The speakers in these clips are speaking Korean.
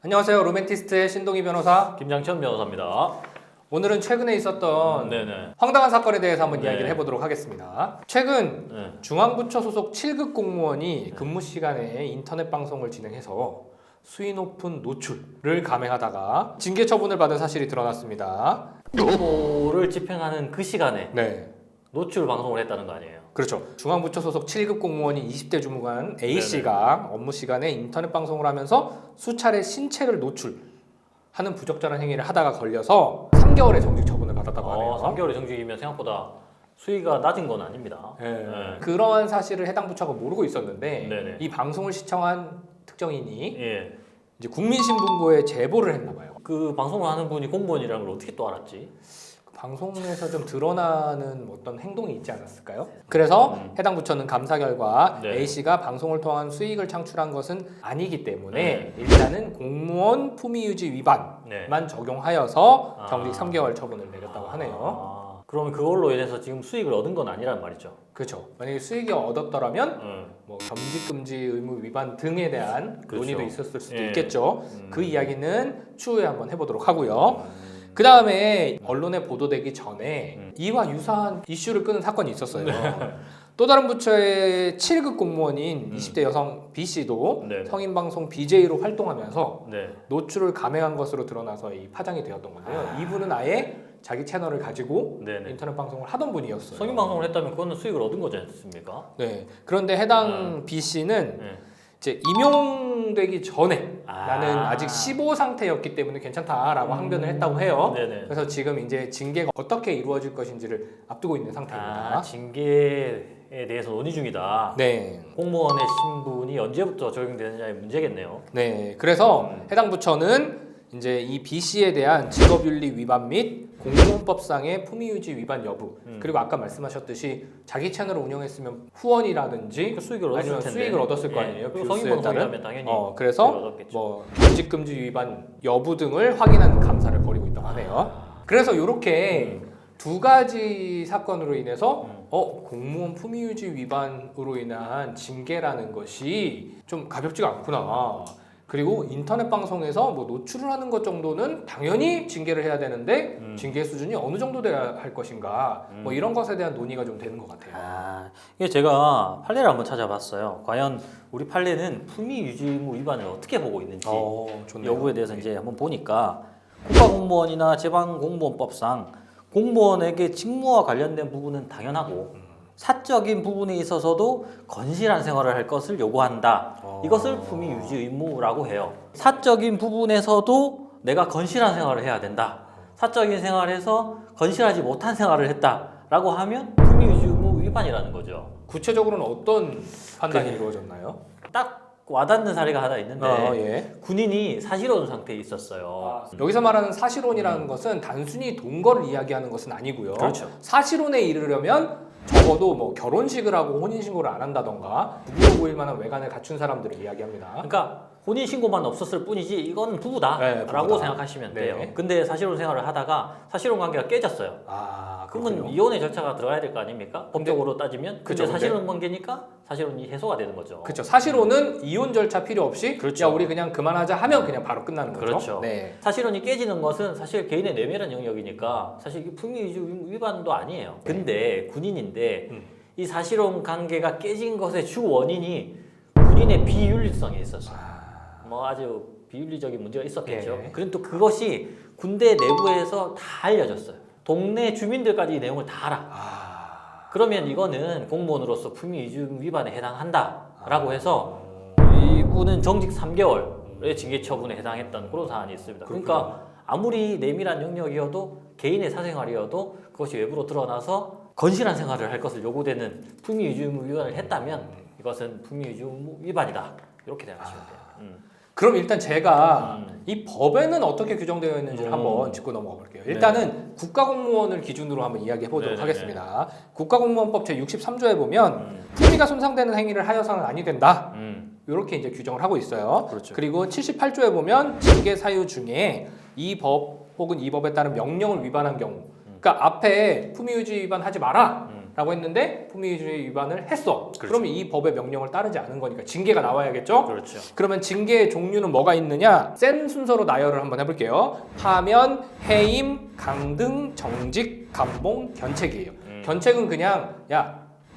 안녕하세요. 로맨티스트의 신동희 변호사. 김장천 변호사입니다. 오늘은 최근에 있었던 네네. 황당한 사건에 대해서 한번 네. 이야기를 해보도록 하겠습니다. 최근 네. 중앙부처 소속 7급 공무원이 근무 시간에 인터넷 방송을 진행해서 수위 높은 노출을 감행하다가 징계 처분을 받은 사실이 드러났습니다. 업무를 집행하는 그 시간에 네. 노출 방송을 했다는 거 아니에요? 그렇죠. 중앙부처 소속 7급 공무원인 20대 주무관 A씨가 업무 시간에 인터넷 방송을 하면서 수차례 신체를 노출하는 부적절한 행위를 하다가 걸려서 3개월의 정직 처분을 받았다고 하네요. 3개월의 정직이면 생각보다 수위가 낮은 건 아닙니다. 네. 네. 그러한 사실을 해당 부처가 모르고 있었는데 네네. 이 방송을 시청한 특정인이 예. 이제 국민신문고에 제보를 했나 봐요. 그 방송을 하는 분이 공무원이라는 걸 어떻게 또 알았지? 방송에서 좀 드러나는 어떤 행동이 있지 않았을까요? 그래서 해당 부처는 감사 결과 네. A씨가 방송을 통한 수익을 창출한 것은 아니기 때문에 네. 일단은 공무원 품위유지 위반만 네. 적용하여서 정직 3개월 처분을 내렸다고 하네요. 그러면 그걸로 인해서 지금 수익을 얻은 건 아니란 말이죠. 그렇죠. 만약에 수익이 얻었더라면 뭐 겸직금지 의무 위반 등에 대한 그렇죠. 논의도 있었을 수도 예. 있겠죠. 그 이야기는 추후에 한번 해보도록 하고요. 그 다음에 언론에 보도되기 전에 이와 유사한 이슈를 끄는 사건이 있었어요. 또 다른 부처의 7급 공무원인 20대 여성 B씨도 네. 성인방송 BJ로 활동하면서 네. 노출을 감행한 것으로 드러나서 이 파장이 되었던 건데요. 이분은 아예 자기 채널을 가지고 네네. 인터넷 방송을 하던 분이었어요. 성인 방송을 했다면 그거는 수익을 얻은 거지 않습니까? 네. 그런데 해당 B씨는 네. 이제 임용되기 전에 아. 나는 아직 15 상태였기 때문에 괜찮다라고 항변을 했다고 해요. 네네. 그래서 지금 이제 징계가 어떻게 이루어질 것인지를 앞두고 있는 상태입니다. 징계에 대해서 논의 중이다. 네. 공무원의 신분이 언제부터 적용되느냐의 문제겠네요. 네. 그래서 해당 부처는 이제 이 B 씨에 대한 직업윤리 위반 및 공무원법상의 품위유지 위반 여부 그리고 아까 말씀하셨듯이 자기 채널을 운영했으면 후원이라든지 그 수익을 얻었을 아니면 텐데. 수익을 얻었을 거 예. 아니에요. 그리고 뷰수에 성인방송이라면 따른. 당연히 그래서 수익을 얻었겠죠. 뭐 겸직금지 위반 여부 등을 확인하는 감사를 벌이고 있다고 하네요. 그래서 이렇게 두 가지 사건으로 인해서 공무원 품위유지 위반으로 인한 징계라는 것이 좀 가볍지가 않구나. 그리고 인터넷 방송에서 뭐 노출을 하는 것 정도는 당연히 징계를 해야 되는데 징계 수준이 어느 정도 돼야 할 것인가 뭐 이런 것에 대한 논의가 좀 되는 것 같아요. 이게 제가 판례를 한번 찾아봤어요. 과연 우리 판례는 품위유지의무 위반을 어떻게 보고 있는지 좋네요. 여부에 대해서 이제 한번 보니까 국가공무원이나 지방공무원법상 공무원에게 직무와 관련된 부분은 당연하고 사적인 부분에 있어서도 건실한 생활을 할 것을 요구한다. 이것을 품위유지 의무라고 해요. 사적인 부분에서도 내가 건실한 생활을 해야 된다. 사적인 생활에서 건실하지 못한 생활을 했다라고 하면 품위유지 의무 위반이라는 거죠. 구체적으로는 어떤 판단이 그- 이루어졌나요? 딱 와닿는 사례가 하나 있는데 예. 군인이 사실혼 상태에 있었어요. 여기서 말하는 사실혼이라는 것은 단순히 동거를 이야기하는 것은 아니고요. 그렇죠. 사실혼에 이르려면 적어도 뭐 결혼식을 하고 혼인신고를 안 한다던가 부부로 보일 만한 외관을 갖춘 사람들을 이야기합니다. 그러니까 혼인 신고만 없었을 뿐이지 이건 부부다라고 네, 부부다. 생각하시면 네. 돼요. 근데 사실혼 생활을 하다가 사실혼 관계가 깨졌어요. 그러면 그렇군요. 이혼의 절차가 들어가야 될 거 아닙니까? 법적으로 따지면. 그쵸, 근데 근데- 사실혼 관계니까 사실혼이 해소가 되는 거죠. 그렇죠. 사실혼은 이혼 절차 필요 없이 그렇죠. 야 우리 그냥 그만하자 하면 그냥 바로 끝나는 거죠. 그렇죠. 네. 사실혼이 깨지는 것은 사실 개인의 내면의 영역이니까 사실 이게 품위유지 위반도 아니에요. 근데 군인인데 이 사실혼 관계가 깨진 것의 주 원인이 군인의 비윤리성에 있었어요. 뭐 아주 비윤리적인 문제가 있었겠죠. 예. 그런데 또 그것이 군대 내부에서 다 알려졌어요. 동네 주민들까지 이 내용을 다 알아. 그러면 이거는 공무원으로서 품위유지 위반에 해당한다라고 해서 이분은 정직 3개월의 징계 처분에 해당했던 그런 사안이 있습니다. 그러니까 아무리 내밀한 영역이어도 개인의 사생활이어도 그것이 외부로 드러나서 건실한 생활을 할 것을 요구되는 품위유지 위반을 했다면 이것은 품위유지 위반이다. 이렇게 생각하시면 돼요. 그럼 일단 제가 이 법에는 어떻게 규정되어 있는지를 한번 짚고 넘어가 볼게요. 일단은 국가공무원을 기준으로 한번 이야기해 보도록 네네네. 하겠습니다. 국가공무원법 제63조에 보면 품위가 손상되는 행위를 하여서는 아니 된다. 이렇게 이제 규정을 하고 있어요. 그렇죠. 그리고 78조에 보면 징계 사유 중에 이 법 혹은 이 법에 따른 명령을 위반한 경우, 그러니까 앞에 품위유지 위반하지 마라 라고 했는데 품위유지 위반을 했어. 그렇죠. 그러면 이 법의 명령을 따르지 않은 거니까 징계가 나와야겠죠? 그렇죠. 그러면 징계의 종류는 뭐가 있느냐? 센 순서로 나열을 한번 해볼게요. 파면, 해임, 강등, 정직, 감봉, 견책이에요. 견책은 그냥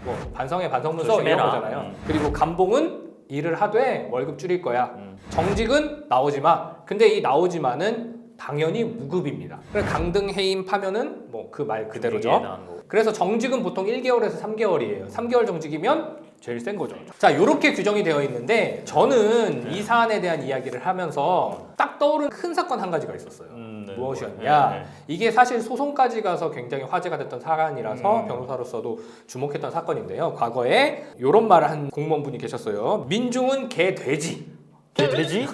뭐 반성해 반성문서 이런 조심해라. 거잖아요. 그리고 감봉은 일을 하되 월급 줄일 거야. 정직은 나오지 마. 근데 이 나오지 마는 당연히 무급입니다. 그래서 강등, 해임, 파면은 뭐 그 말 그대로죠. 그래서 정직은 보통 1개월에서 3개월이에요. 3개월 정직이면 제일 센 거죠. 자, 이렇게 규정이 되어 있는데 저는 이 사안에 대한 이야기를 하면서 딱 떠오른 큰 사건 한 가지가 있었어요. 무엇이었냐? 이게 사실 소송까지 가서 굉장히 화제가 됐던 사안이라서 변호사로서도 주목했던 사건인데요. 과거에 이런 말을 한 공무원분이 계셨어요. 민중은 개 돼지. 개 돼지?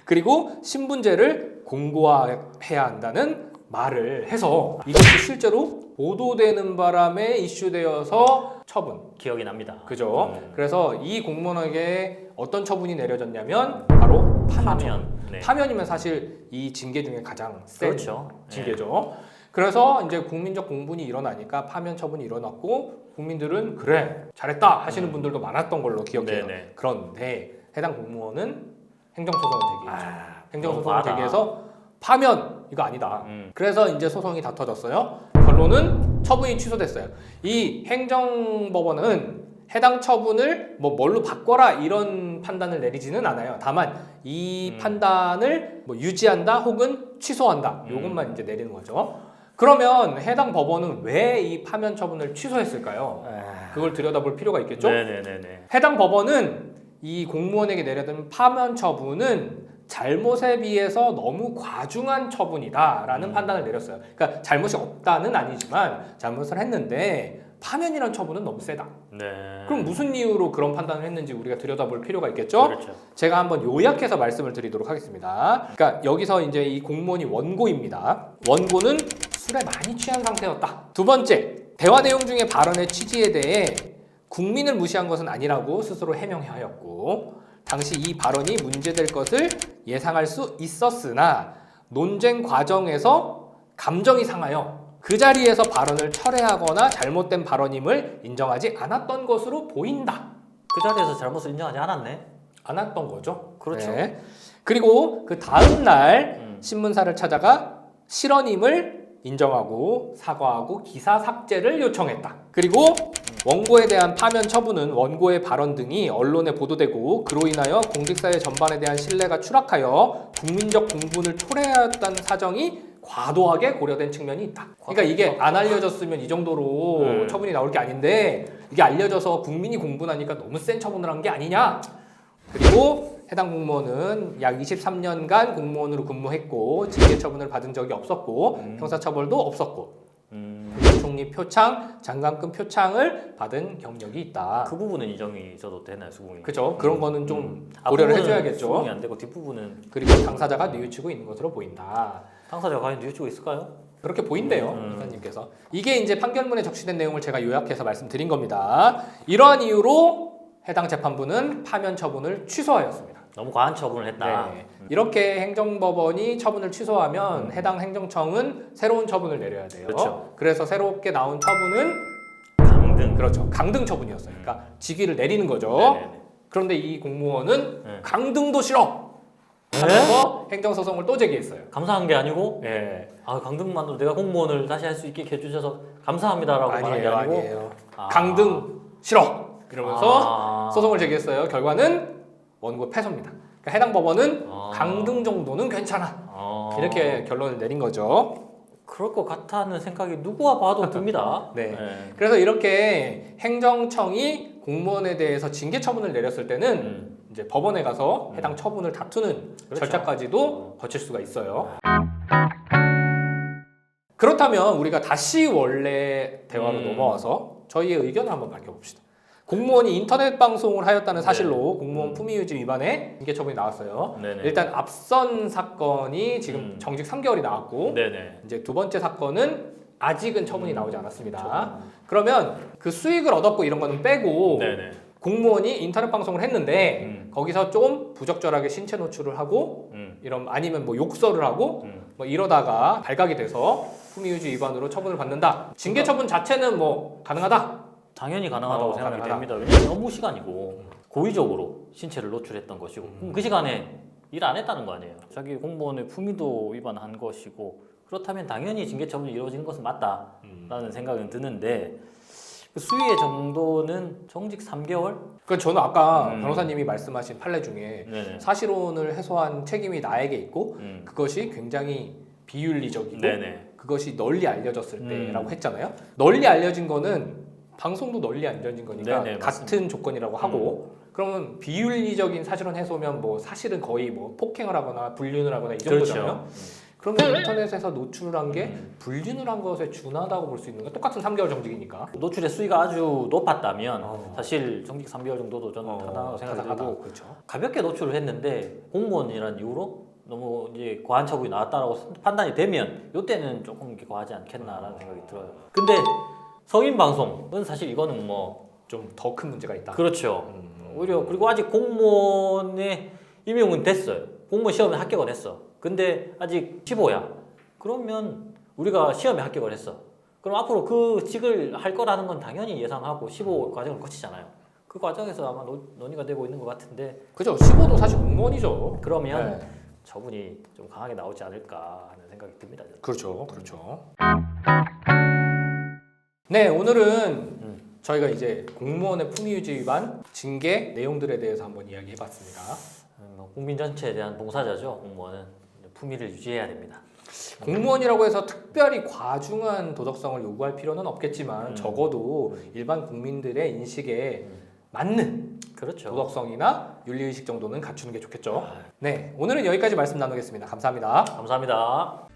그리고 신분제를 공고화해야 한다는 말을 해서 이것이 실제로 보도되는 바람에 이슈되어서 처분. 기억이 납니다. 그죠? 그래서 이 공무원에게 어떤 처분이 내려졌냐면 바로 파면. 네. 파면이면 사실 이 징계 중에 가장 센 그렇죠. 징계죠. 그래서 이제 국민적 공분이 일어나니까 파면 처분이 일어났고 국민들은 그래 잘했다 하시는 분들도 많았던 걸로 기억해요. 네네. 그런데 해당 공무원은 행정소송을 제기했죠. 행정소송을 너무하다. 제기해서 파면 이거 아니다. 그래서 이제 소송이 다퉈졌어요. 결론은 처분이 취소됐어요. 이 행정법원은 해당 처분을 뭐 뭘로 바꿔라 이런 판단을 내리지는 않아요. 다만 이 판단을 뭐 유지한다 혹은 취소한다 이것만 이제 내리는 거죠. 그러면 해당 법원은 왜 이 파면 처분을 취소했을까요? 그걸 들여다볼 필요가 있겠죠. 네네네네. 해당 법원은 이 공무원에게 내려진 파면 처분은 잘못에 비해서 너무 과중한 처분이다라는 판단을 내렸어요. 그러니까 잘못이 없다는 아니지만 잘못을 했는데 파면이란 처분은 너무 세다. 네. 그럼 무슨 이유로 그런 판단을 했는지 우리가 들여다볼 필요가 있겠죠? 그렇죠. 제가 한번 요약해서 말씀을 드리도록 하겠습니다. 그러니까 여기서 이제 이 공무원이 원고입니다. 원고는 술에 많이 취한 상태였다. 두 번째, 대화 내용 중에 발언의 취지에 대해 국민을 무시한 것은 아니라고 스스로 해명하였고 당시 이 발언이 문제될 것을 예상할 수 있었으나 논쟁 과정에서 감정이 상하여 그 자리에서 발언을 철회하거나 잘못된 발언임을 인정하지 않았던 것으로 보인다. 그 자리에서 잘못을 인정하지 않았네. 않았던 거죠. 그렇죠. 네. 그리고 그 다음 날 신문사를 찾아가 실언임을 인정하고 사과하고 기사 삭제를 요청했다. 그리고 원고에 대한 파면 처분은 원고의 발언 등이 언론에 보도되고 그로 인하여 공직사회 전반에 대한 신뢰가 추락하여 국민적 공분을 초래하였다는 사정이 과도하게 고려된 측면이 있다. 그러니까 이게 안 알려졌으면 이 정도로 처분이 나올 게 아닌데 이게 알려져서 국민이 공분하니까 너무 센 처분을 한 게 아니냐. 그리고 해당 공무원은 약 23년간 공무원으로 근무했고 징계 처분을 받은 적이 없었고 형사처벌도 없었고 국무총리 표창, 장관급 표창을 받은 경력이 있다. 그 부분은 인정이 있어도 되나요, 수긍이? 그렇죠. 그런 거는 좀 고려를 해줘야겠죠. 수긍이 안 되고 뒷부분은 그리고 당사자가 뉘우치고 있는 것으로 보인다. 당사자가 과연 뉘우치고 있을까요? 그렇게 보인대요, 이사님께서. 이게 이제 판결문에 적시된 내용을 제가 요약해서 말씀드린 겁니다. 이러한 이유로 해당 재판부는 파면 처분을 취소하였습니다. 너무 과한 처분을 했다. 네. 이렇게 행정법원이 처분을 취소하면 해당 행정청은 새로운 처분을 내려야 돼요. 그렇죠. 그래서 새롭게 나온 처분은 강등. 그렇죠. 강등 처분이었어요. 그러니까 직위를 내리는 거죠. 네네네. 그런데 이 공무원은 네. 강등도 싫어 하면서 행정소송을 또 제기했어요. 감사한 게 아니고 네. 아 강등만으로 내가 공무원을 다시 할 수 있게 해주셔서 감사합니다라고 말한 게 아니고 아니에요. 강등 싫어 이러면서 소송을 제기했어요. 결과는 원고 패소입니다. 그러니까 해당 법원은 강등 정도는 괜찮아 이렇게 결론을 내린 거죠. 그럴 것 같다는 생각이 누구와 봐도 듭니다. 네. 그래서 이렇게 행정청이 공무원에 대해서 징계 처분을 내렸을 때는 이제 법원에 가서 해당 처분을 다투는 그렇죠. 절차까지도 거칠 수가 있어요. 그렇다면 우리가 다시 원래 대화로 넘어와서 저희의 의견을 한번 밝혀봅시다. 공무원이 인터넷 방송을 하였다는 사실로 공무원 품위유지 위반에 징계 처분이 나왔어요. 네네. 일단 앞선 사건이 지금 정직 3개월이 나왔고 네네. 이제 두 번째 사건은 아직은 처분이 나오지 않았습니다. 그러면 그 수익을 얻었고 이런 거는 빼고 네네. 공무원이 인터넷 방송을 했는데 거기서 좀 부적절하게 신체 노출을 하고 이런 아니면 뭐 욕설을 하고 뭐 이러다가 발각이 돼서 품위 유지 위반으로 처분을 받는다. 징계 처분 자체는 뭐 가능하다. 당연히 가능하다고 생각이 가능하다. 됩니다. 왜냐면 업무 시간이고 고의적으로 신체를 노출했던 것이고 그럼 그 시간에 일 안 했다는 거 아니에요. 자기 공무원의 품위도 위반한 것이고 그렇다면 당연히 징계 처분이 이루어진 것은 맞다라는 생각은 드는데 그 수위의 정도는 정직 3개월? 그 저는 아까 변호사님이 말씀하신 판례 중에 네네. 사실혼을 해소한 책임이 나에게 있고 그것이 굉장히 비윤리적이고 네네. 그것이 널리 알려졌을 때라고 음. 했잖아요. 널리 알려진 거는 방송도 널리 알려진 거니까 네네, 같은 조건이라고 하고 그러면 비윤리적인 사실혼 해소면 뭐 사실은 거의 뭐 폭행을 하거나 불륜을 하거나 이 정도잖아요. 그러면 인터넷에서 노출을 한 게 불륜을 한 것에 준하다고 볼 수 있는 거 똑같은 3개월 정직이니까. 노출의 수위가 아주 높았다면 사실 정직 3개월 정도도 저는 타당하다고 생각이 타당하다. 들고 그렇죠. 가볍게 노출을 했는데 공무원이라는 이유로 너무 이제 과한 처분이 나왔다라고 판단이 되면 이때는 조금 이렇게 과하지 않겠나라는 생각이 들어요. 근데 성인 방송은 사실 이거는 뭐 좀 더 큰 문제가 있다. 그렇죠. 오히려 그리고 아직 공무원의 임용은 됐어요. 공무원 시험에 합격을 했어. 근데 아직 15야. 그러면 우리가 시험에 합격을 했어. 그럼 앞으로 그 직을 할 거라는 건 당연히 예상하고 15 과정을 거치잖아요. 그 과정에서 아마 논의가 되고 있는 것 같은데 그죠. 15도 사실 공무원이죠. 그러면 네. 처분이 좀 강하게 나오지 않을까 하는 생각이 듭니다. 저는. 그렇죠. 그렇죠. 네, 오늘은 저희가 이제 공무원의 품위유지 위반 징계 내용들에 대해서 한번 이야기해봤습니다. 뭐 국민 전체에 대한 봉사자죠. 공무원은 품위를 유지해야 됩니다. 공무원이라고 해서 특별히 과중한 도덕성을 요구할 필요는 없겠지만 적어도 일반 국민들의 인식에 맞는 그렇죠. 도덕성이나 윤리의식 정도는 갖추는 게 좋겠죠. 네, 오늘은 여기까지 말씀 나누겠습니다. 감사합니다. 감사합니다.